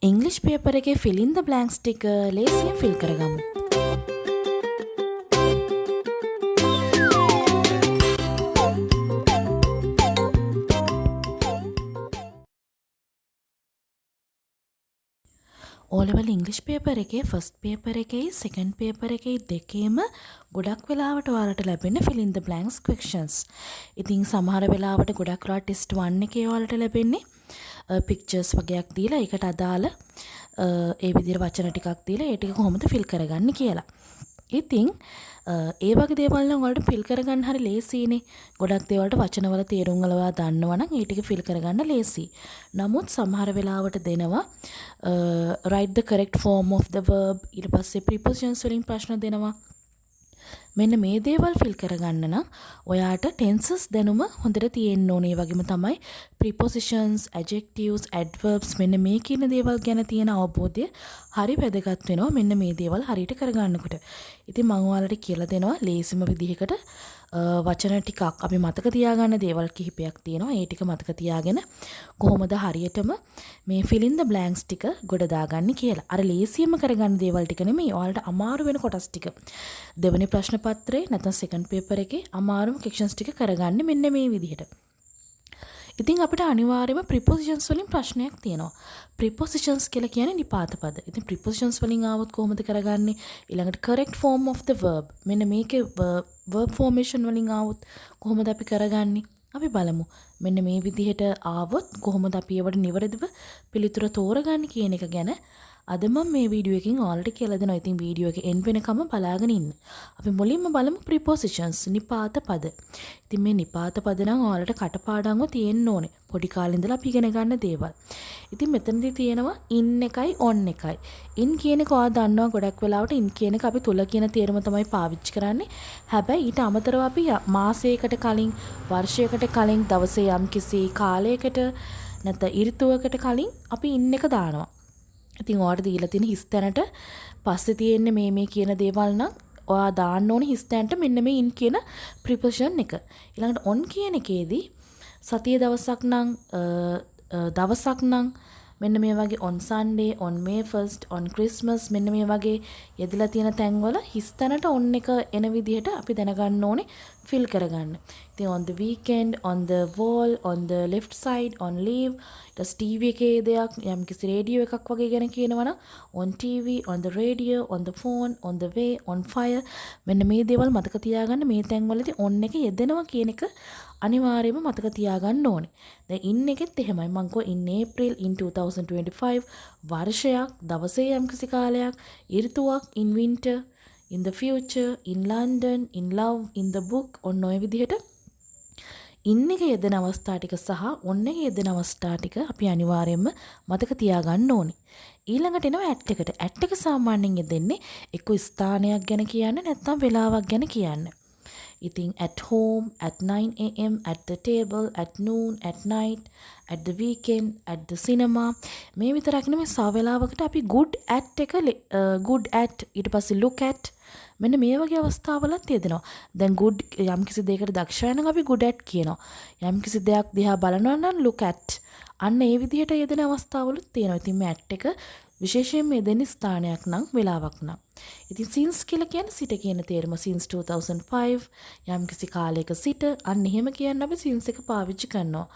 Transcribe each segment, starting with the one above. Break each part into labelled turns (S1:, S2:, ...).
S1: ඉංග්‍රීසි පේපර් එකේ fill in the blanks ටික ලේසියෙන් fill කරගමු. O level ඉංග්‍රීසි පේපර් එකේ first paper එකේ second paper එකේ දෙකේම ගොඩක් වෙලාවට ඔයාලට ලැබෙන fill in the blanks questions. ඉතින් සමහර වෙලාවට ගොඩක් වෙලාවට test 1 එකේ ඔයාලට ලැබෙන්නේ pictures වගේක් දීලා ඒකට අදාළ ඒ විදිහට වචන ටිකක් දීලා ඒ ටික කොහොමද fill කරගන්නේ කියලා. ඉතින් ඒ වගේ දේවල් නම් ඔයාලට fill කරගන්න හරි ලේසියිනේ. ගොඩක් දේවල්ට වචනවල තේරුම් වල ඔයා දන්නවා නම් ඒ ටික fill කරගන්න ලේසි. නමුත් සමහර වෙලාවට දෙනවා write the correct form of the verb ඊට පස්සේ prepositions වලින් ප්‍රශ්න දෙනවා. මෙන්න මේ දේවල් fill කරගන්න නම් ඔයාට tenses දැනුම හොඳට තියෙන්න ඕනේ. ඒ වගේම තමයි prepositions, adjectives, adverbs මෙන්න මේ කියන දේවල් ගැන තියෙන අවබෝධය හරි වැදගත් වෙනවා මෙන්න මේ දේවල් හරියට කරගන්නකොට. ඉතින් මම ඔයාලට කියලා දෙනවා ලේසිම විදිහකට වචන ටිකක් අපි මතක තියාගන්න දේවල් කිහිපයක් තියෙනවා. ඒ ටික මතක තියාගෙන කොහොමද හරියටම මේ fill in the blanks ටික ගොඩ දාගන්නේ කියලා. අර ලේසියෙන්ම කරගන්න දේවල් ටික නෙමෙයි ඔයාලට අමාරු වෙන කොටස් ටික. දෙවෙනි ප්‍රශ්න පත්‍රේ නැත්නම් second paper එකේ අමාරුම questions ටික කරගන්නේ මෙන්න මේ විදිහට. ඉතින් අපිට අනිවාර්යයෙන්ම prepositions වලින් ප්‍රශ්නයක් තියෙනවා. prepositions කියලා කියන්නේ නිපාත පද. ඉතින් prepositions වලින් ආවොත් කොහොමද කරගන්නේ? ඊළඟට correct form of the verb. මෙන්න මේකේ verb formation වලින් ආවොත් කොහොමද අපි කරගන්නේ? අපි බලමු. මෙන්න මේ විදිහට ආවොත් කොහොමද අපි ඒවට නිවැරදිව පිළිතුර තෝරගන්නේ කියන එක ගැන අද මම මේ වීඩියෝ එකෙන් ඔයාලට කියලා දෙනවා. ඉතින් වීඩියෝ එක end වෙනකම් බලාගෙන ඉන්න. අපි මුලින්ම බලමු prepositions නිපාත පද. ඉතින් මේ නිපාත පද නම් ඔයාලට කටපාඩම්ව තියෙන්න ඕනේ. පොඩි කාලේ ඉඳලා අපි ඉගෙන ගන්න දේවල්. ඉතින් මෙතනදී තියෙනවා in එකයි on එකයි. in කියන එක ඔයා දන්නවා ගොඩක් වෙලාවට in කියන එක අපි තුල කියන තේරුම තමයි පාවිච්චි කරන්නේ. හැබැයි ඊට අමතරව අපි මාසයකට කලින්, වර්ෂයකට කලින්, දවසේ යම්කිසි කාලයකට නැත්නම් ඍතුවකට කලින් අපි in එක දානවා. ඉතින් ඔයාලට දීලා තියෙන හිස් තැනට පස්සේ තියෙන්නේ මේ කියන දේවල් නම් ඔයා දාන්න ඕනේ හිස් තැනට මෙන්න මේ in කියන preposition එක. ඊළඟට on කියන එකේදී සතිය දවසක් නම් මෙන්න මේ වගේ on Sunday, on May 1st, on Christmas මෙන්න මේ වගේ යෙදලා තියෙන තැන්වල හිස් තැනට on එක එන විදිහට අපි දැනගන්න ඕනේ fill කරගන්න. ඉතින් on the weekend, on the wall, on the left side, on leave TV එකේ දෙයක් යම් කිසි රේඩියෝ එකක් වගේ ගැන කියනවනම් on TV, on the radio, on the phone, on the way, on fire මෙන්න මේ දේවල් මතක තියාගන්න. මේ තැන්වලදී on එක යෙදෙනවා කියන එක අනිවාර්යයෙන්ම මතක තියාගන්න ඕනේ. දැන් in එකෙත් එහෙමයි. මම කිව්වා in April in 2025 වර්ෂයක්, දවසේ යම් කිසි කාලයක්, ඍතුවක් in winter, in the future, in London, in love, in the book ඔන්න ඔය විදිහට in එක යෙදෙන අවස්ථා ටික සහ on එක යෙදෙන අවස්ථා ටික අපි අනිවාර්යයෙන්ම මතක තියාගන්න ඕනේ. ඊළඟට එනවා at එකට. at එක සාමාන්‍යයෙන් යෙදෙන්නේ එක්ක ස්ථානයක් ගැන කියන්නේ නැත්නම් වෙලාවක් ගැන කියන්නේ. ඉතින් at home, at 9 am, at the table, at noon, at night, at the weekend, at the cinema මේ විතරක් නෙමෙයි සව වෙලාවකට අපි good at එක good at ඊට පස්සේ look at මෙන්න මේ වගේ අවස්ථාවලත් යෙදෙනවා. දැන් good යම් කිසි දෙයකට දක්ෂයි නම් අපි good at කියනවා. යම් කිසි දෙයක් දිහා බලනවා නම් look at. අන්න ඒ විදිහට යෙදෙන අවස්ථාවලුත් තියෙනවා. ඉතින් මේ at එක විශේෂයෙන්ම යෙදෙන ස්ථානයක් නම් වෙලාවක් නම්. ඉතින් since කියලා කියන්නේ සිට කියන තේරුම since 2005 යම් කිසි කාලයක සිට අන්න එහෙම කියන්න අපි since එක පාවිච්චි කරනවා.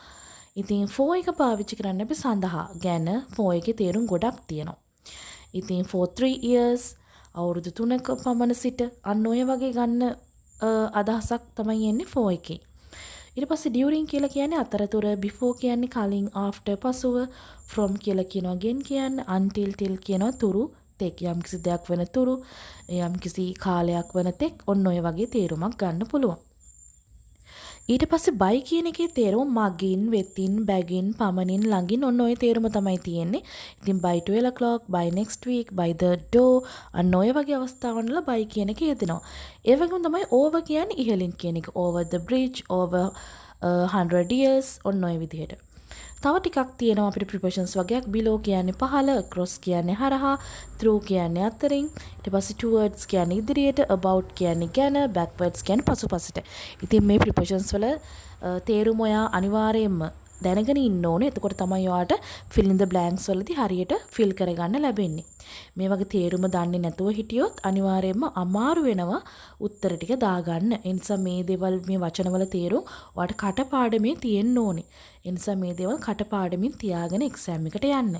S1: ඉතින් for එක පාවිච්චි කරන්න අපි සඳහා ගැන for එකේ තේරුම් ගොඩක් තියෙනවා. ඉතින් for 3 years අවුරුදු 3ක පමණ සිට අන්න ඔය වගේ ගන්න අදහසක් තමයි එන්නේ for එකේ. ඊට පස්සේ during කියලා කියන්නේ අතරතුර, before කියන්නේ කලින්, after පසුව, from කියලා කියනවා ගෙන් කියන්නේ, until till කියනවා තුරු තෙක් යම් කිසි දෙයක් වෙන තුරු, යම් කිසි කාලයක් වෙන තෙක් ඔන්න ඔය වගේ තේරුමක් ගන්න පුළුවන්. ඊට පස්සේ by කියන එකේ තේරුම මගින්, වෙතින්, බැගින්, පමණින්, ළඟින් ඔන්න ඔය තේරුම තමයි තියෙන්නේ. ඉතින් by 12 o'clock, by next week, by the door අන්න ඔය වගේ අවස්ථාවන් වල by කියන එක යෙදෙනවා. ඒ වගේම තමයි over කියන්නේ ඉහළින් කියන එක. over the bridge, over 100 years ඔන්න ඔය විදිහට. තව ටිකක් තියෙනවා අපිට prepositions වගේක්. below කියන්නේ පහළ, across කියන්නේ හරහා, through කියන්නේ අතරින්, ඊට පස්සේ towards කියන්නේ ඉදිරියට, about කියන්නේ ගැන, backwards කියන්නේ පසුපසට. ඉතින් මේ prepositions වල තේරුම ඔයා අනිවාර්යයෙන්ම දැනගෙන ඉන්න ඕනේ. එතකොට තමයි ඔයාට fill in the blanks වලදී හරියට fill කරගන්න ලැබෙන්නේ. මේ වගේ තේරුම දන්නේ නැතුව හිටියොත් අනිවාර්යයෙන්ම අමාරු වෙනවා උත්තර ටික දාගන්න. ඒ නිසා මේ දේවල් මේ වචනවල තේරුම් ඔයාට කටපාඩමේ තියෙන්න ඕනේ. ඒ නිසා මේ දේවල් කටපාඩමින් තියාගෙන exam එකට යන්න.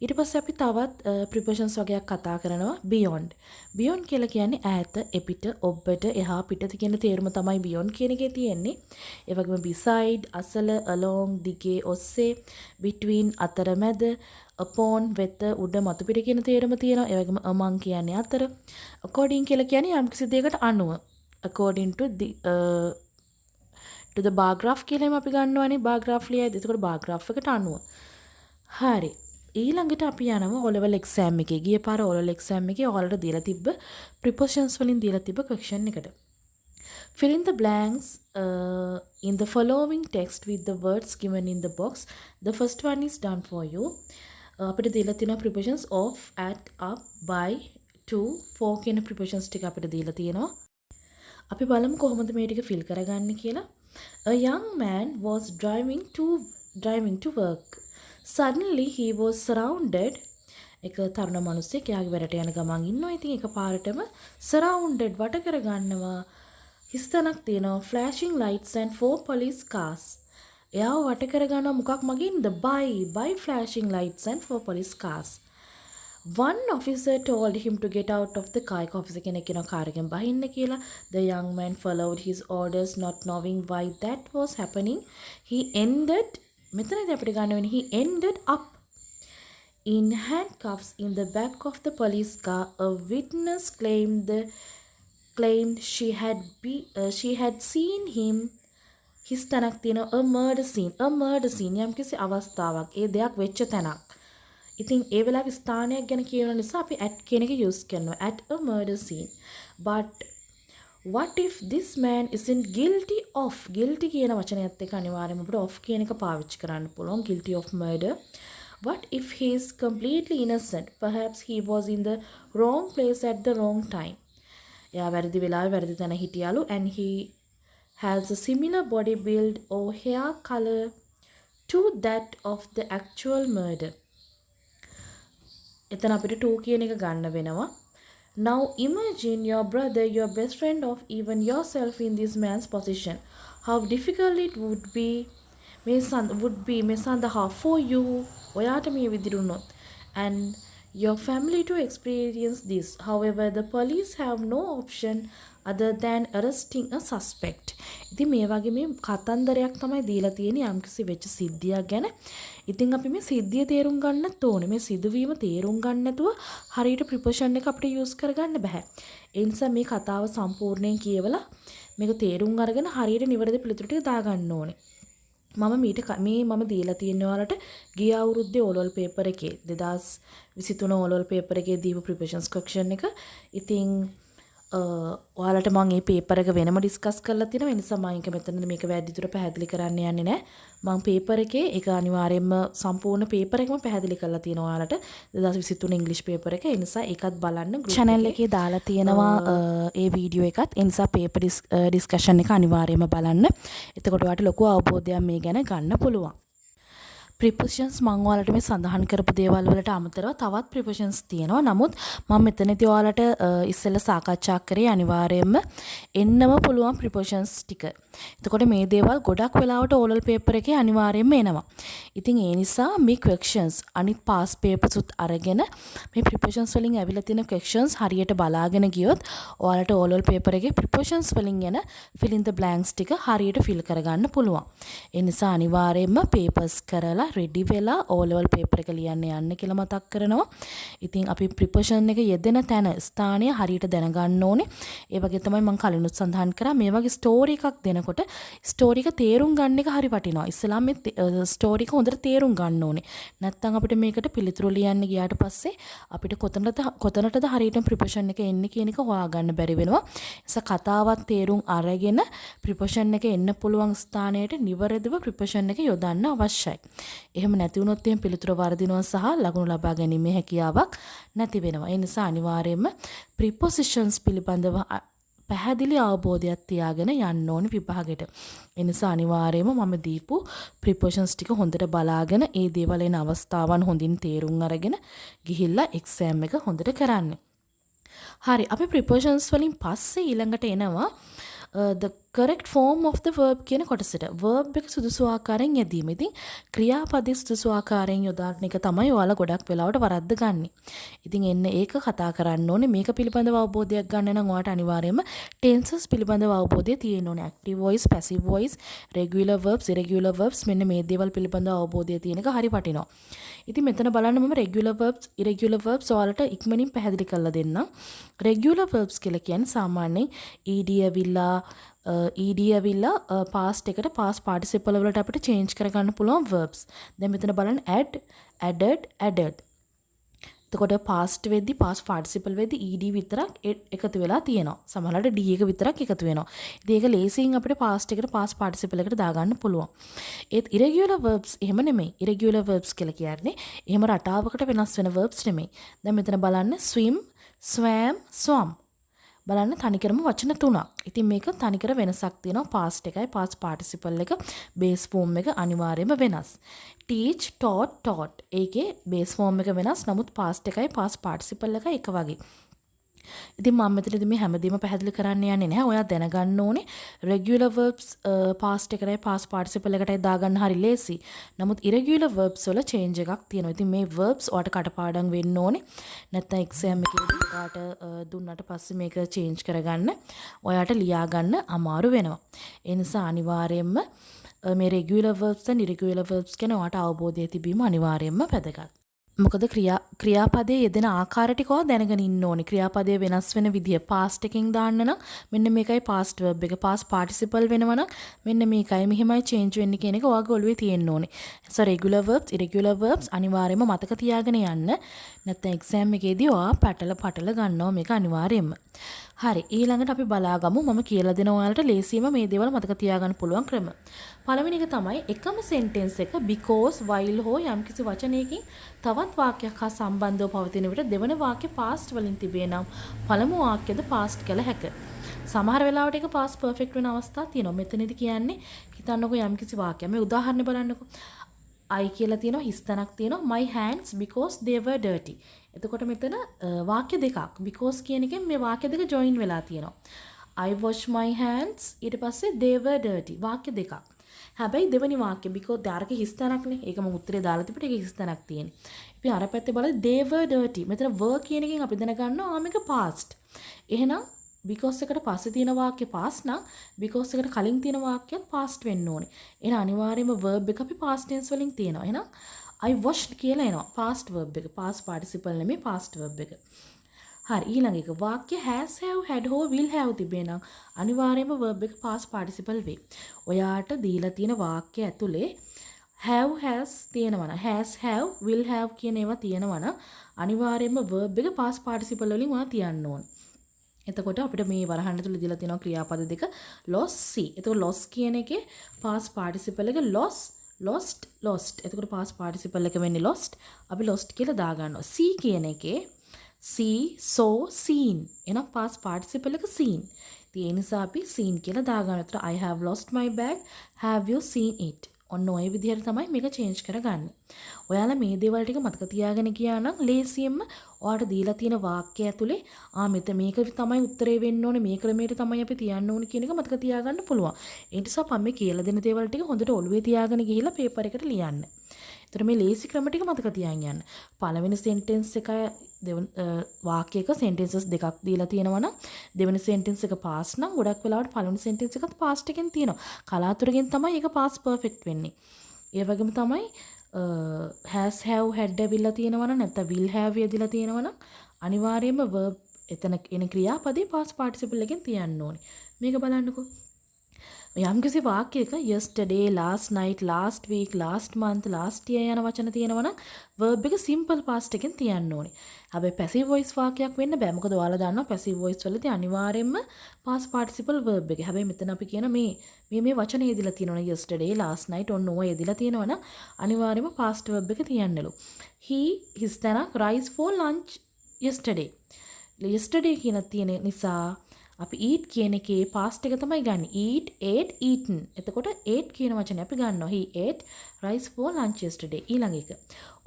S1: ඊට පස්සේ අපි තවත් prepositions වගේක් කතා කරනවා beyond. beyond කියලා කියන්නේ ඈත, එපිට, ඔබ්බට, එහා පිටත කියන තේරුම තමයි beyond කියන එකේ තියෙන්නේ. ඒ වගේම beside, අසල, along, දිගේ, ඔස්සේ, between, අතරමැද, upon, වෙත, උඩ, මතු පිට කියන තේරුම තියෙනවා. ඒ වගේම among කියන්නේ අතර. according කියලා කියන්නේ යම්කිසි දෙයකට අනුව. according to the bar graph කියලා අපි ගන්නවානේ. bar graph ලියයිද? එතකොට bar graph එකට අනුව. හරි. ඊළඟට අපි යනවා O level exam එකේ. ගිය පාර O level exam එකේ ඔයාලට දීලා තිබ්බ prepositions වලින් දීලා තිබ්බ question එකට. Fill in the blanks in the following text with the words given in the box. The first one is done for you. අපිට දීලා තියෙනවා prepositions of, at, up, by, to, for කියන prepositions ටික අපිට දීලා තියෙනවා. අපි බලමු කොහොමද මේ ටික fill කරගන්නේ කියලා. A young man was driving to work. Suddenly he was surrounded. එක තරුණ මිනිහෙක් එයාගේ වැඩට යන ගමන් ඉන්නවා. ඉතින් එකපාරටම surrounded වට කරගන්නවා. හිස්තනක් තියෙනවා. flashing lights and 4 police cars. එයාව වට කරගන්නවා මොකක් මගින්ද? by flashing lights and 4 police cars. One officer told him to get out of the car. එක officer කෙනෙක් කියනවා කාර් එකෙන් බහින්න කියලා. The young man followed his orders not knowing why that was happening. මෙතනදී අපිට ගන්න වෙන්නේ he ended up in handcuffs in the back of the police car. A witness claimed she had seen him. His තැනක් තියෙනවා a murder scene යම්කිසි අවස්ථාවක්. ඒ දෙයක් වෙච්ච තැනක්. ඉතින් ඒ වෙලාවේ ස්ථානයක් ගැන කියන නිසා අපි at කියන එක use කරනවා. At a murder scene. But what if this man isn't guilty of? Guilty කියන වචනයත් එක්ක අනිවාර්යයෙන්ම අපිට of කියන එක පාවිච්චි කරන්න පුළුවන්. Guilty of murder. What if he is completely innocent? Perhaps he was in the wrong place at the wrong time. එයා වැරදි වෙලාවේ වැරදි තැන හිටියලු and he has a similar body build or hair color to that of the actual murder. එතන අපිට to කියන එක ගන්න වෙනවා. Now imagine your brother, your best friend, or even yourself in this man's position. How difficult it would be මේ සඳහා for you ඔයාට මේ විදිහට වුණොත් and your family to experience this. However, the police have no option other than arresting a suspect. ඉතින් මේ වගේ මේ කතන්දරයක් තමයි දීලා තියෙන්නේ යම්කිසි වෙච්ච සිද්ධියක් ගැන. ඉතින් අපි මේ සිද්ධිය තේරුම් ගන්නත් ඕනේ. මේ සිදුවීම තේරුම් ගන්න නැතුව හරියට ප්‍රිපොසිෂන් එක අපිට යූස් කරගන්න බෑ. ඒ නිසා මේ කතාව සම්පූර්ණයෙන් කියවලා මේක තේරුම් අරගෙන හරියට නිවැරදි පිළිතුරු ටික දාගන්න ඕනේ. මම දීලා තියෙන ඔයාලට ගිය අවුරුද්දේ ඕලවල් පේපර් එකේ 2023 ඕලවල් පේපර් එකේ දීපු ප්‍රිපොසිෂන්ස් ක්වෙස්චන් එක. ඉතින් ඔයාලට මම මේ පේපර් එක වෙනම ඩිස්කස් කරලා තියෙනවා. ඒ නිසා මම මෙතනදී මේක වැඩිදුර පැහැදිලි කරන්න යන්නේ නැහැ. මම පේපර් එකේ ඒක අනිවාර්යයෙන්ම සම්පූර්ණ පේපර් එකම පැහැදිලි කරලා තියෙනවා ඔයාලට 2023 ඉංග්‍රීසි පේපර් එක. ඒ නිසා ඒකත් බලන්න channel එකේ දාලා තියෙනවා ඒ වීඩියෝ එකත්. ඒ නිසා පේපර් ඩිස්කෂන් එක අනිවාර්යයෙන්ම බලන්න. එතකොට ඔයාලට ලොකු අවබෝධයක් මේ ගැන ගන්න පුළුවන්. prepositions මම ඔයාලට මේ සඳහන් කරපු දේවල් වලට අමතරව තවත් prepositions තියෙනවා. නමුත් මම මෙතනදී ඔයාලට ඉස්සෙල්ලා සාකච්ඡා කරේ අනිවාර්යයෙන්ම එන්නම පුළුවන් prepositions ටික. එතකොට මේ දේවල් ගොඩක් වෙලාවට ඕලල් පේපර් එකේ අනිවාර්යයෙන්ම එනවා. ඉතින් ඒ නිසා මේ questions අනිත් past papers උත් අරගෙන මේ prepositions වලින් ඇවිල්ලා තියෙන questions හරියට බලාගෙන ගියොත් ඔයාලට ඕලල් පේපර් එකේ prepositions වලින් එන fill in the blanks ටික හරියට fill කරගන්න පුළුවන්. ඒ නිසා අනිවාර්යයෙන්ම papers කරලා ready වෙලා O level paper එක ලියන්න යන්න කියලා මතක් කරනවා. ඉතින් අපි preposition එක යෙදෙන තැන ස්ථානය හරියට දැනගන්න ඕනේ. ඒ වගේ තමයි මම කලිනුත් සඳහන් කරා මේ වගේ ස්ටෝරි එකක් දෙනකොට ස්ටෝරි එක තේරුම් ගන්න එක හරි වටිනවා. ඉස්සෙල්ලා මේ ස්ටෝරි එක හොඳට තේරුම් ගන්න ඕනේ. නැත්නම් අපිට මේකට පිළිතුරු ලියන්න ගියාට පස්සේ අපිට කොතනටද හරියටම preposition එක එන්නේ කියන එක හොයාගන්න බැරි වෙනවා. ඒ කතාවත් තේරුම් අරගෙන preposition එක එන්න පුළුවන් ස්ථානයට නිවැරදිව preposition එක යොදන්න අවශ්‍යයි. එහෙම නැති වුණොත් එහෙම පිළිතුර වර්ධිනවා සහ ලකුණු ලබා ගැනීමේ හැකියාවක් නැති වෙනවා. ඒ නිසා අනිවාර්යයෙන්ම prepositions පිළිබඳව පැහැදිලි අවබෝධයක් තියාගෙන යන්න ඕනේ විභාගෙට. ඒ නිසා අනිවාර්යයෙන්ම මම දීපු ප්‍රිපොෂන්ස් ටික හොඳට බලාගෙන ඒ දේවල් එන අවස්ථාවන් හොඳින් තේරුම් අරගෙන ගිහිල්ලා එක්සෑම් එක හොඳට කරන්න. හරි අපි ප්‍රිපොෂන්ස් වලින් පස්සේ ඊළඟට එනවා the correct form of the verb කියන කොටසට. verb එක සුදුසු ආකාරයෙන් යෙදීම. ඉතින් ක්‍රියාපදයේ සුදුසු ආකාරයෙන් යොදාන එක තමයි ඔයාලා ගොඩක් වෙලාවට වරද්ද ගන්නෙ. ඉතින් එන්න ඒක කතා කරන්න ඕනේ. මේක පිළිබඳව අවබෝධයක් ගන්න නම් ඔයාලට අනිවාර්යයෙන්ම tenses පිළිබඳව අවබෝධය තියෙන්න ඕනේ. active voice, passive voice, regular verbs, irregular verbs මෙන්න මේ දේවල් පිළිබඳව අවබෝධය තියෙන එක හරි වටිනවා. ඉතින් මෙතන බලන්න මම regular verbs, irregular verbs ඔයාලට ඉක්මනින් පැහැදිලි කරලා දෙන්නම්. regular verbs කියලා කියන්නේ සාමාන්‍යයෙන් ed ඇවිල්ලා past එකට past participle වලට අපිට change කරගන්න පුළුවන් verbs. දැන් මෙතන බලන්න add, added, added. එතකොට past වෙද්දි past participle වෙද්දි ed විතරක් එකතු වෙලා තියෙනවා. සමහරවිට d එක විතරක් එකතු වෙනවා. ඉතින් ඒක ලේසියෙන් අපිට past එකට past participle එකට දාගන්න පුළුවන්. ඒත් irregular verbs එහෙම නෙමෙයි. irregular verbs කියලා කියන්නේ එහෙම රටාවකට වෙනස් වෙන verbs නෙමෙයි. දැන් මෙතන බලන්න swim, swam, swam. බලන්න තනිකරම වචන තුනක්. ඉතින් මේක තනිකර වෙනසක් තියෙනවා. past එකයි past participle එක base form එක අනිවාර්යයෙන්ම වෙනස්. teach, taught, taught. ඒකේ base form එක වෙනස්. නමුත් past එකයි past participle එකයි එක වගේ. ඉතින් මම මෙතනදී මේ හැමදේම පැහැදිලි කරන්න යන්නේ නැහැ. ඔයා දැනගන්න ඕනේ regular verbs past එකටයි past participle එකටයි දාගන්න හරි ලේසි. නමුත් irregular verbs වල change එකක් තියෙනවා. ඉතින් මේ verbs ඔයාට කටපාඩම් වෙන්න ඕනේ. නැත්නම් exam එකේදී ඔයාට දුන්නාට පස්සේ මේක change කරගන්න ඔයාට ලියා ගන්න අමාරු වෙනවා. ඒ නිසා අනිවාර්යයෙන්ම මේ regular verbs and irregular verbs ගැන ඔයාට අවබෝධය තිබීම අනිවාර්යයෙන්ම වැදගත්. මොකද ක්‍රියාපදයේ යෙදෙන ආකාර ටික ඔයා දැනගෙන ඉන්න ඕනේ. ක්‍රියාපදයේ වෙනස් වෙන විදිය past එකෙන් දාන්න නම් මෙන්න මේකයි past verb එක. past participle වෙනවා නම් මෙන්න මේකයි. මෙහෙමයි change වෙන්නේ කියන එක ඔයාගේ ඔළුවේ තියෙන්න ඕනේ. so regular verbs, irregular verbs අනිවාර්යයෙන්ම මතක තියාගෙන යන්න. නැත්නම් exam එකේදී ඔයා පටල ගන්නවා මේක අනිවාර්යයෙන්ම. හරි ඊළඟට අපි බලාගමු මම කියලා දෙන ඔයාලට ලේසියෙන්ම මේ දේවල් මතක තියාගන්න පුළුවන් ක්‍රම. පළවෙනි එක තමයි එකම sentence එක because, while හෝ යම්කිසි වචනයකින් තවත් වාක්‍යයක් හා සම්බන්ධව පවතින විට දෙවන වාක්‍ය past වලින් තිබේ නම් පළමු වාක්‍යද past කළ හැකිය. සමහර වෙලාවට ඒක past perfect වෙන අවස්ථා තියෙනවා. මෙතනදී කියන්නේ හිතන්නකෝ යම්කිසි වාක්‍යයක්. මේ උදාහරණ බලන්නකෝ. I කියලා තියෙනවා හිස් තැනක් තියෙනවා my hands because they were dirty. එතකොට මෙතන වාක්‍ය දෙකක්. because කියන එකෙන් මේ වාක්‍ය දෙක join වෙලා තියෙනවා. I wash my hands ඊට පස්සේ they were dirty. වාක්‍ය දෙකක්. හැබැයි දෙවෙනි වාක්‍ය because දාරක හිස් තැනක්නේ. ඒක මම උත්තරේ දාලා තිබුණේ ඒක හිස් තැනක් තියෙන්නේ. අපි අර පැත්තේ බලද්දී they were dirty. මෙතන were කියන එකෙන් අපි දැනගන්නවා මේක past. එහෙනම් because එකට පස්සේ තියෙන වාක්‍ය past නම් because එකට කලින් තියෙන වාක්‍යත් past වෙන්න ඕනේ. එහෙනම් අනිවාර්යයෙන්ම verb එක අපි past tense වලින් තියෙනවා. එහෙනම් I washed කියලා එනවා. past verb එක. past participle නෙමෙයි past verb එක. හරි ඊළඟ එක වාක්‍ය has, have, had හෝ will have තිබේ නම් අනිවාර්යයෙන්ම verb එක past participle වේ. ඔයාට දීලා තියෙන වාක්‍ය ඇතුලේ have, has තියෙනවා නම් has, have, will have කියන ඒවා තියෙනවා නම් අනිවාර්යයෙන්ම verb එක past participle වලින් ඔයා තියන්න ඕනේ. එතකොට අපිට මේ වරහන් ඇතුළේ දීලා තියෙනවා ක්‍රියාපද දෙක lost, see. එතකොට lost කියන එකේ past participle එක lost, එතකොට past participle එක වෙන්නේ lost. අපි lost කියලා දා ගන්නවා. see කියන එකේ see, saw, seen. එහෙනම් past participle එක seen. ඉතින් ඒ නිසා අපි seen කියලා දා ගන්නවා. එතකොට I have lost my bag. Have you seen it? ඔන්න ඔය විදිහට තමයි මේක change කරගන්නේ. ඔයාලා මේ දේවල් ටික මතක තියාගෙන ගියා නම් ලේසියෙන්ම ඔයාලට දීලා තියෙන වාක්‍ය ඇතුලේ මේක තමයි උත්තරේ වෙන්න ඕනේ මේ ක්‍රමයට තමයි අපි තියන්න ඕනේ කියන එක මතක තියාගන්න පුළුවන්. ඒ නිසා මම මේ කියලා දෙන දේවල් ටික හොඳට ඔළුවේ තියාගෙන ගිහිල්ලා පේපර් එකට ලියන්න. ඒතර මේ ලේසි ක්‍රම ටික මතක තියාගෙන යන්න. පළවෙනි sentence එක වාක්‍යයක sentences දෙකක් දීලා තියෙනවා නම් දෙවෙනි sentence එක past නම් ගොඩක් වෙලාවට පළවෙනි sentence එකත් past එකෙන් තියෙනවා. කලාතුරකින් තමයි ඒක past perfect වෙන්නේ. ඒ වගේම තමයි has, have, had ඇවිල්ලා තියෙනවා නම් නැත්නම් will have යදිලා තියෙනවා නම් අනිවාර්යයෙන්ම verb එතන එන ක්‍රියාපදේ past participle එකෙන් තියන්න ඕනේ. මේක බලන්නකෝ. යම්කිසි වාක්‍යයක yesterday, last night, last week, last month, last year යන වචන තියෙනවා නම් verb එක simple past එකෙන් තියන්න ඕනේ. හැබැයි passive voice වාක්‍යයක් වෙන්න බෑ. මොකද ඔයාලා දන්නවා passive voice වලදී අනිවාර්යයෙන්ම past participle verb එක. හැබැයි මෙතන අපි කියන මේ වචන යෙදিলা තියෙනවා yesterday, last night ඔන්න ඔය යෙදিলা තියෙනවා නම් අනිවාර්යයෙන්ම past verb එක තියන්නලු. He his තැනක් rise for lunch yesterday. yesterday කියන තියෙන නිසා අපි eat කියන එකේ past එක තමයි ගන්න. eat, ate, eaten. එතකොට ate කියන වචනේ අපි ගන්නවා. he ate rice for lunch yesterday. ඊළඟ එක.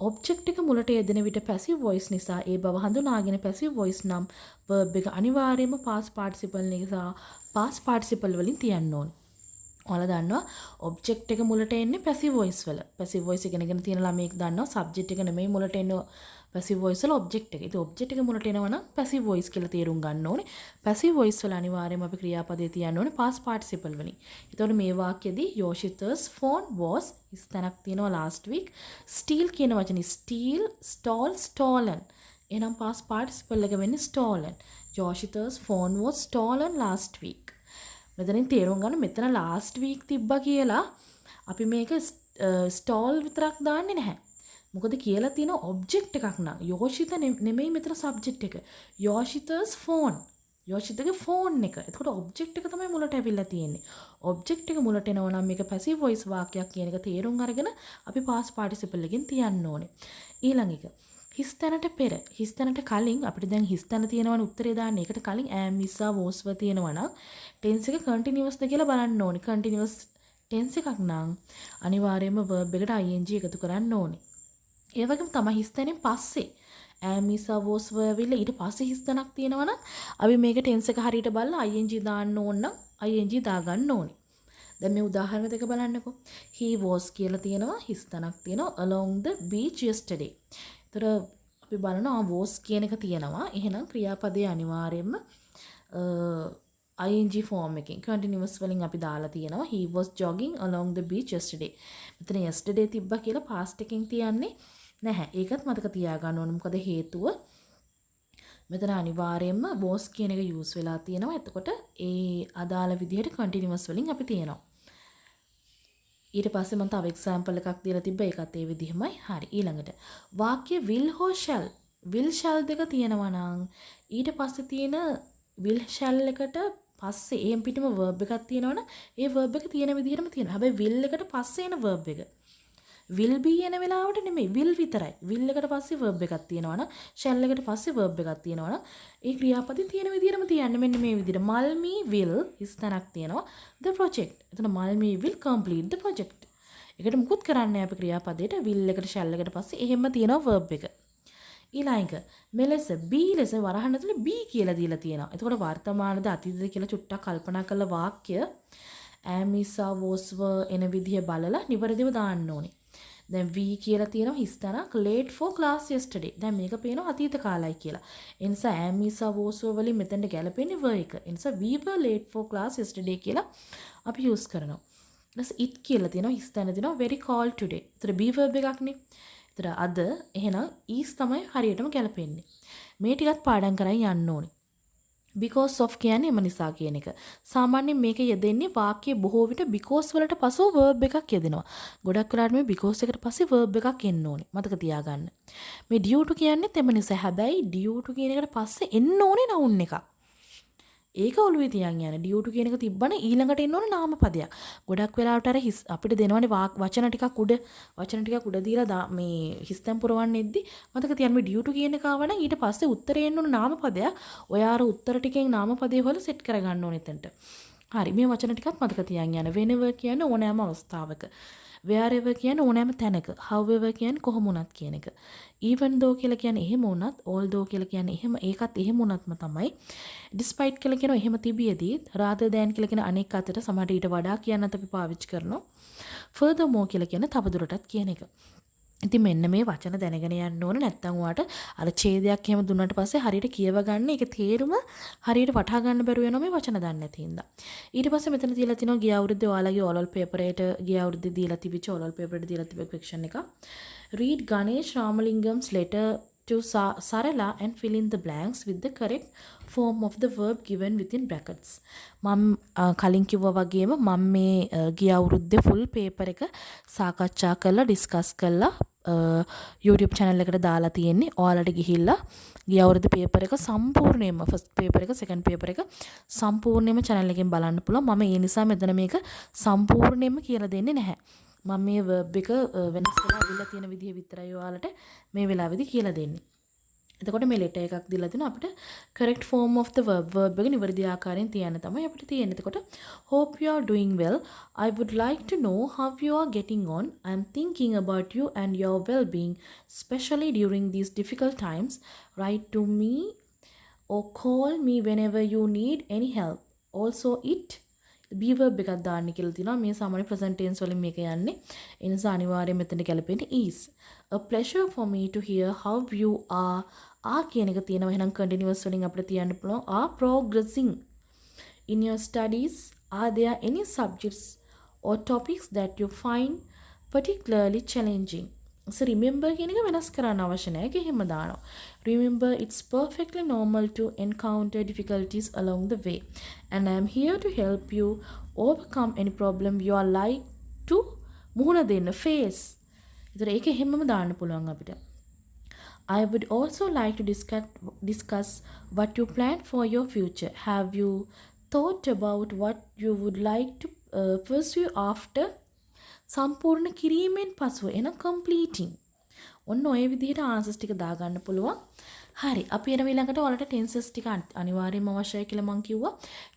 S1: object එක මුලට යෙදෙන විට passive voice නිසා ඒ බව හඳුනාගෙන passive voice නම් verb එක අනිවාර්යයෙන්ම past participle නිසා past participle වලින් තියන්න ඕන. ඔයාලා දන්නවා object එක මුලට එන්නේ passive voice වල. passive voice ඉගෙනගෙන තියෙන ළමයෙක් දන්නවා subject එක නෙමෙයි මුලට එන්නේ passive voice වල object එක. ඉතින් object එක මුලට එනවා නම් passive voice කියලා තේරුම් ගන්න ඕනේ. passive voice වල අනිවාර්යයෙන්ම අපි ක්‍රියාපදේ තියන්න ඕනේ past participle වලින්. ඒතකොට මේ වාක්‍යයේදී Yoshitas phone was ස්තනක් තියෙනවා last week. steal කියන වචනේ steal, stole, stolen. එහෙනම් past participle එක වෙන්නේ stolen. Yoshitas phone was stolen last week. මෙතනින් තේරුම් ගන්න මෙතන last week තිබ්බා කියලා අපි මේක stall විතරක් දාන්නේ නැහැ. මොකද කියලා තියෙන object එකක් නම් යෝෂිත නෙමෙයි මෙතන subject එක. Yoshitas phone. යෝෂිතගේ phone එක. එතකොට object එක තමයි මුලට ඇවිල්ලා තියෙන්නේ. object එක මුලට එනවා නම් මේක passive voice වාක්‍යයක් කියන එක තේරුම් අරගෙන අපි past participle එකෙන් තියන්න ඕනේ. ඊළඟ එක. හිස්තැනට පෙර හිස්තැනට කලින් අපිට දැන් හිස්තැන තියෙනවනේ උත්තරේ දාන්න. ඒකට කලින් am is was were තියෙනවා නම් tense එක continuous ද කියලා බලන්න ඕනේ. continuous tense එකක් නම් අනිවාර්යයෙන්ම verb එකට ing එකතු කරන්න ඕනේ. ඒ වගේම තමයි හිස්තැනෙන් පස්සේ am is was were විල ඊට පස්සේ හිස්තැනක් තියෙනවා නම් අපි මේක tense එක හරියට බලලා ing දාන්න ඕන නම් ing දාගන්න ඕනේ. දැන් මේ උදාහරණ දෙක බලන්නකෝ. he was කියලා තියෙනවා හිස්තැනක් තියෙනවා along the beach yesterday. ඒතර අපි බලනවා was කියන එක තියෙනවා. එහෙනම් ක්‍රියාපදයේ අනිවාර්යයෙන්ම ing form එකකින් continuous වලින් අපි දාලා තියෙනවා. he was jogging along the beach yesterday. මෙතන yesterday තිබ්බා කියලා past එකකින් තියන්නේ නැහැ. ඒකත් මතක තියාගන්න ඕනේ. මොකද හේතුව මෙතන අනිවාර්යයෙන්ම was කියන එක use වෙලා තියෙනවා. එතකොට ඒ අදාළ විදිහට continuous වලින් අපි තියනවා. ඊට පස්සේ මම තව example එකක් දීලා තිබ්බා. ඒකත් ඒ විදිහමයි. හරි. ඊළඟට වාක්‍ය will හෝ shall. will shall දෙක තියෙනවා නම් ඊට පස්සේ තියෙන will shall එකට පස්සේ එම් පිටම verb එකක් තියෙනවනම් ඒ verb එක තියෙන විදිහටම තියෙනවා. හැබැයි will එකට පස්සේ එන verb එක will be එන වෙලාවට නෙමෙයි will විතරයි. will එකට පස්සේ verb එකක් තියෙනවනම් shall එකට පස්සේ verb එකක් තියෙනවනම් ඒ ක්‍රියාපදේ තියෙන විදිහටම තියන්නේ. මෙන්න මේ විදිහට Malmi will ඉස්තනක් තියෙනවා the project. එතන Malmi will complete the project. ඒකට මුකුත් කරන්නේ අපි ක්‍රියාපදයට will එකට shall එකට පස්සේ එහෙම තියෙනවා verb එක. ඊළඟ මෙලෙස be ලෙස වරහන් ඇතුලේ be කියලා දීලා තියෙනවා. එතකොට වර්තමානද අතීතද කියලා චුට්ටක් කල්පනා කරලා වාක්‍ය am is was were එන විදිහ බලලා නිවැරදිව දාන්න ඕනේ. දැන් we කියලා තියෙනවා හිස්තනක් late for class yesterday. දැන් මේක පේනවා අතීත කාලයි කියලා. ඒ නිසා am is was were වලින් මෙතනට ගැලපෙන්නේ were එක. ඒ නිසා we were late for class yesterday කියලා අපි use කරනවා. ඊට it කියලා තියෙනවා හිස්තන දෙනවා very cold today. ඒතර be verb එකක්නේ. ඒතර අද එහෙනම් is තමයි හරියටම ගැලපෙන්නේ. මේ ටිකත් පාඩම් කරන් යන්න ඕනේ. because of කියන්නේ එම නිසා කියන එක. සාමාන්‍යයෙන් මේක යෙදෙන්නේ වාක්‍යයේ බොහෝ විට because වලට පසුව verb එකක් යෙදෙනවා. ගොඩක් වෙලාවට මේ because එකට පස්සේ verb එකක් එන්න ඕනේ. මතක තියාගන්න. මේ due to කියන්නේත් එම නිසා. හැබැයි due to කියන එකට පස්සේ එන්න ඕනේ noun එකක්. ඒක ඔළුවේ තියන් යන්න. due to කියන එක තිබ්බම ඊළඟට එන්න ඕනේ නාමපදයක්. ගොඩක් වෙලාවට අර අපිට දෙනවනේ වචන ටිකක් උඩ දීලා මේ හිස්තැන් පුරවන්නෙද්දි මතක තියන්න මේ due to කියන එක ආවනම් ඊට පස්සේ උත්තරේ එන්න ඕනේ නාමපදයක්. ඔයා අර උත්තර ටිකෙන් නාමපදේ හොල සෙට් කරගන්න ඕනේ එතනට. හරි. මේ වචන ටිකත් මතක තියන් යන්න. whenever කියන්නේ ඕනෑම අවස්ථාවක. wherever කියන්නේ ඕනෑම තැනක. however කියන්නේ කොහොම වුණත් කියන එක. even though කියලා කියන්නේ එහෙම වුණත්, although කියලා කියන්නේ එහෙම ඒකත් එහෙම වුණත්ම තමයි. despite කියලා කියන එහෙම තිබියදී rather than කියලා කියන අනෙක් අතට සමහර ඊට වඩා කියන්නත් අපි පාවිච්චි කරනවා. furthermore කියලා කියන්නේ තවදුරටත් කියන එක. ඉතින් මෙන්න මේ වචන දැනගෙන යන්න ඕනේ. නැත්නම් ඔයාට අර ඡේදයක් එහෙම දුන්නාට පස්සේ හරියට කියව ගන්න ඒක තේරුම හරියට වටහා ගන්න බැරුව වෙනවා මේ වචන දන්නේ නැති හින්දා. ඊට පස්සේ මෙතන තියලා තිනවා ගිය අවුරුද්දේ ඔයාලගේ oral paper එකට ගිය අවුරුද්දේ දීලා තිබිච්ච oral paper එකට දීලා තිබෙ question එක. read Ganesh Ramalingam's letter to Sarala and fill in the blanks with the correct form of the verb given within brackets. මම කලින් කිව්වා වගේම මම මේ ගිය අවුරුද්දේ full paper එක සාකච්ඡා කරලා ඩිස්කස් කරලා YouTube channel එකට දාලා තියෙන්නේ. ඔයාලට ගිහිල්ලා ගිය අවුරුද්දේ paper එක සම්පූර්ණයෙන්ම first paper එක second paper එක සම්පූර්ණයෙන්ම channel එකෙන් බලන්න පුළුවන්. මම ඒ නිසා මෙතන මේක සම්පූර්ණයෙන්ම කියලා දෙන්නේ නැහැ. මම මේ verb එක වෙනස් කරලා අවිල්ලා තියෙන විදිහ විතරයි ඔයාලට මේ වෙලාවේදී කියලා දෙන්නේ. එතකොට මේ letter එකක් දීලා තිනවා අපිට correct form of the verb එක නිවැරදි ආකාරයෙන් තියන්න තමයි අපිට තියෙන්නේ. එතකොට hope you are doing well. I would like to know how you are getting on. I am thinking about you and your well-being, especially during these difficult times. Write to me or call me whenever you need any help. Also it be verb එකක් දාන්න කියලා තියෙනවා. මේ සාමාන්‍ය present tense වලින් මේක යන්නේ. ඒ නිසා අනිවාර්යයෙන් මෙතන ගැලපෙන්නේ is. A pleasure for me to hear how you are කියන එක තියෙනවා. එහෙනම් continuous වලින් අපිට තියන්න පුළුවන් are progressing in your studies. Are there any subjects or topics that you find particularly challenging? So remember කියන එක වෙනස් කරන්න අවශ්‍ය නැහැ. ඒක එහෙම දානවා. Remember it's perfectly normal to encounter difficulties along the way and I am here to help you overcome any problem you are like to මුහුණ දෙන්න face. ඒතර ඒක එහෙමම දාන්න පුළුවන් අපිට. I would also like to discuss what you plan for your future. Have you thought about what you would like to pursue after? සම්පූර්ණ කිරීමෙන් පසුව එන completing. ඔන්න ඔය විදිහට answers ටික දාගන්න පුළුවන්. හරි. අපි එන ඊළඟට ඔයාලට tenses ටික අනිවාර්යයෙන්ම අවශ්‍යයි කියලා මම කිව්වා.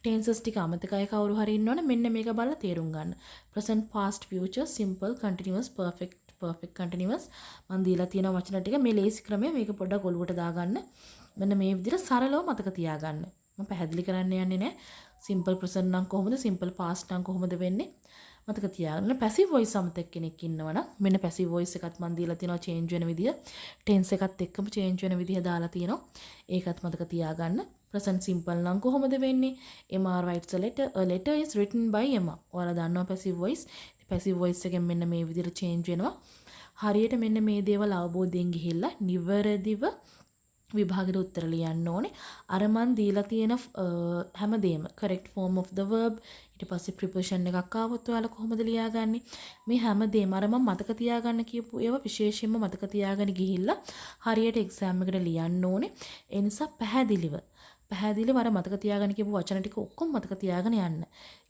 S1: tenses ටික අමතකයි කවුරු හරි ඉන්නවනේ මෙන්න මේක බලලා තේරුම් ගන්න. present, past, future, simple, continuous, perfect continuous මම දීලා තියෙන වචන ටික මේ ලේසි ක්‍රමය මේක පොඩ්ඩක් ඔලුවට දාගන්න. මෙන්න මේ විදිහට සරලව මතක තියාගන්න. මම පැහැදිලි කරන්න යන්නේ නැහැ. simple present නම් කොහොමද? simple past නම් කොහොමද වෙන්නේ? මතක තියාගන්න. පැසිව් වොයිස් අමතක කෙනෙක් ඉන්නවනම් මෙන්න පැසිව් වොයිස් එකත් මම දීලා තියෙනවා චේන්ජ් වෙන විදිය. ටෙන්ස් එකත් එක්කම චේන්ජ් වෙන විදිය දාලා තියෙනවා. ඒකත් මතක තියාගන්න. present simple නම් කොහොමද වෙන්නේ? Emma writes a letter. A letter is written by Emma. ඔයාලා දන්නවා පැසිව් වොයිස්. පැසිව් වොයිස් එකෙන් මෙන්න මේ විදියට චේන්ජ් වෙනවා. හරියට මෙන්න මේ දේවල් අවබෝධයෙන් ගිහිල්ලා නිවැරදිව විභාගෙට උත්තර ලියන්න ඕනේ. අර මන් දීලා තියෙන හැමදේම correct form of the verb ඊට පස්සේ preposition එකක් ආවොත් ඔයාලා කොහොමද ලියාගන්නේ? මේ හැමදේම අර මම මතක තියාගන්න කියපු ඒවා විශේෂයෙන්ම මතක තියාගෙන ගිහිල්ලා හරියට exam එකට ලියන්න ඕනේ. ඒ නිසා පැහැදිලිව අර මතක තියාගන්න කියපු වචන ටික ඔක්කොම මතක තියාගෙන යන්න.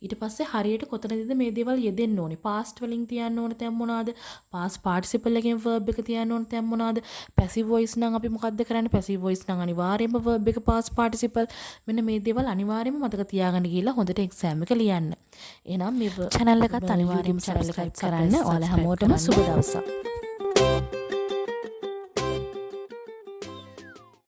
S1: ඊට පස්සේ හරියට කොතනදද මේ දේවල් යෙදෙන්න ඕනේ? past වලින් තියන්න ඕන තැන් මොනවාද? past participle එකෙන් verb එක තියන්න ඕන තැන් මොනවාද? passive voice නම් අපි මොකද්ද කරන්නේ? passive voice නම් අනිවාර්යයෙන්ම verb එක past participle. මෙන්න මේ දේවල් අනිවාර්යයෙන්ම මතක තියාගන්න ගිහලා හොඳට exam එක ලියන්න. එහෙනම් මේ channel එකත් අනිවාර්යයෙන්ම subscribe කරන්න. ඔයාලා හැමෝටම සුබ දවසක්.